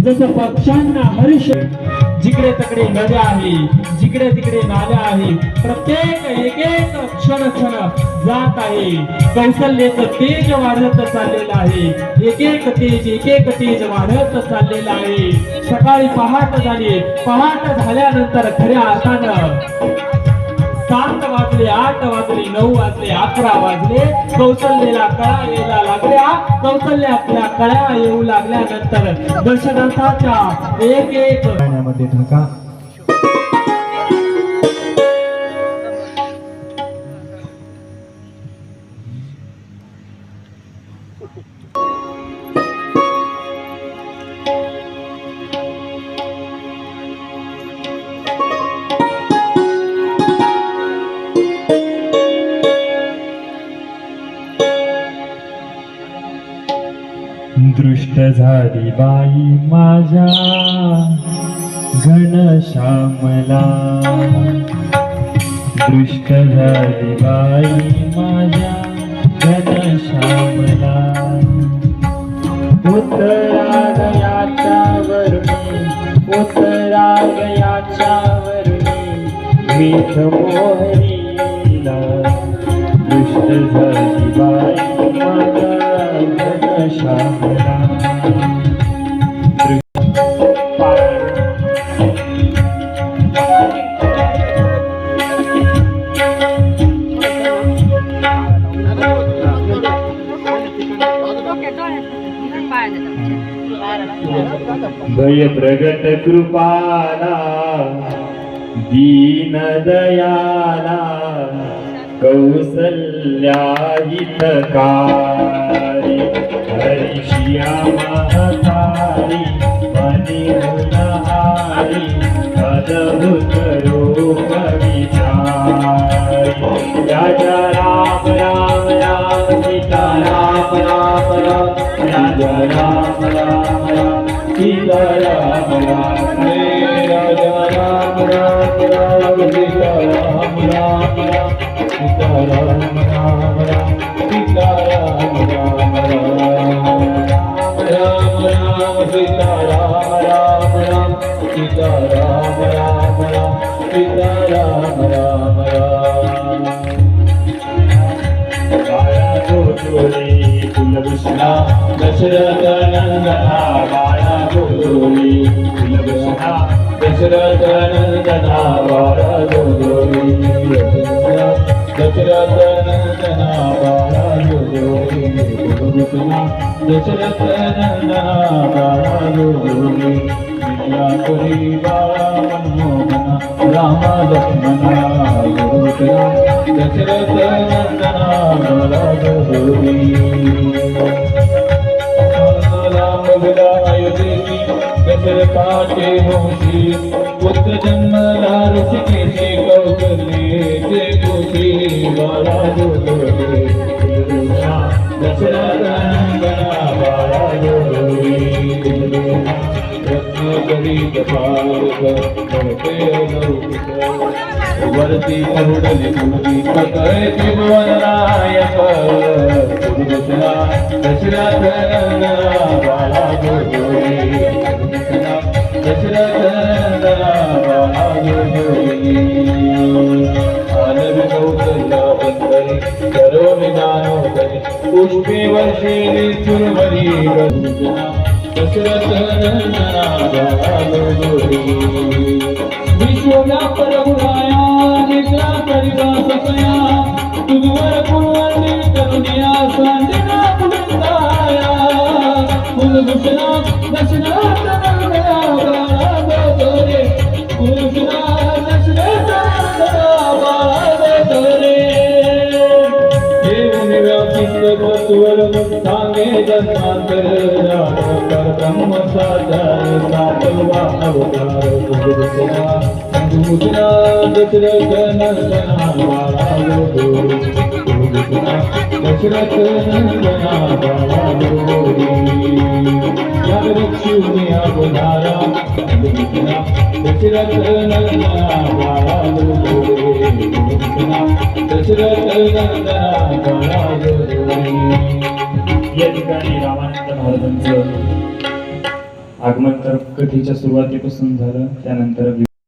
जसं पक्ष्यांना हर्ष, जिकडे तिकडे नद्या आहे, जिकडे तिकडे नाल्या आहे, प्रत्येक एक एक क्षण क्षण जात आहे. कौशल्याचं तेज वाढत चाललेलं आहे, एक एक तेज वाढत चाललेलं आहे. सकाळी पहाट झाली, पहाट झाल्यानंतर खऱ्या अर्थानं 7 वाजले, 8 वाजले, 9 वाजले, 11 वाजले. कौशल्याला कळा यायला लागल्या. कौशल्याला कळा येऊ लागल्यानंतर दशरथाच्या एक एक पाण्यामध्ये ढका. दृष्ट झाली बाई माझ्या घनश्यामला, दृष्ट झाली बाई माझ्या घनश्यामला. उतरा गयाच्या वरुणी, उतरा गयाच्या वरुणी, मीठ मोहरीला. दृष्ट झाली बाई माझ्या घनश्यामला. भय प्रगट कृपाला, दीन दयाला, कौसल्या हितकारी. हरिशिया महतारी, मनी गुणहारी, अद्भुत रूप विचारी. राजा राम राम राम, सीता राम राम राम, राजा राम राम राम, सीता राम राम. राजा राम राम राम, सीता राम राम राम, सीता राम राम राम, सीता राम राम राम. राम राम सीता राम राम राम, सीता राम राम राम, सीता राम राम राम. बाळा गोकुळी कुलभूषणा, दशरथ नंदना. बाळा गोकुळी कुलभूषणा, दशरथ नंदना. बाळा गोकुळी दशरथ नंदना. बाळा गोकुळी कुलभूषणा, दशरथ नंदना. बाळा गोकुळी विद्यापुरी बाळा मनमोहना. राम लक्ष्मणा गोकुळा, दशरथ नंदना. बाळा गोकुळी राम विला अयोध्येची, दशरथाचे वंशी. पुत्र जन्मला ऋषिकेशी, कौशल्येचे कुशी. बाळा गोकुळी दशरथ नंदना. बाळा गोकुळी रत्नाकरीत पारक वरती पहुडले तुझी पकय त्रिभुवन नायक. पुरुषना दशरथ नंदना. बाळा गोकुळी दशरथ नंदना. बाळा गोकुळी आनंद कौशल्या वंदनी, सर्व विधानोदरी. पुष्पे वर्षिणी सुरवरी वंदना. दशरथ नंदना. बाळा गोकुळी विश्वव्याप रघुराया, निद्रा करिता सखया. तुझवर कुळवंती करुणिया, सांजना कुलंदाया. कुलभूषणा दशरथ नंदना. बाळा गोकुळी कुलभूषणा दशरथ नंदना. बाळा गोकुळी देऊन व्यापित तत्वर सांगे जन्मांतर. ब्रह्म साचार सातवा अवतार. कुलभूषणा कुलभूषणा दशरथ नंदना. बाळा गोकुळी कुलभूषणा दशरथ नंदना. बाळा गोकुळी जगदक्षिणी अवतारा. कुलभूषणा दशरथ नंदना. बाळा गोकुळी कुलभूषणा दशरथ नंदना. बाळा गोकुळी. या ठिकाणी रामानंद महाराजांचं आगमन तर कथेच्या सुरुवातीपासून झालं, त्यानंतर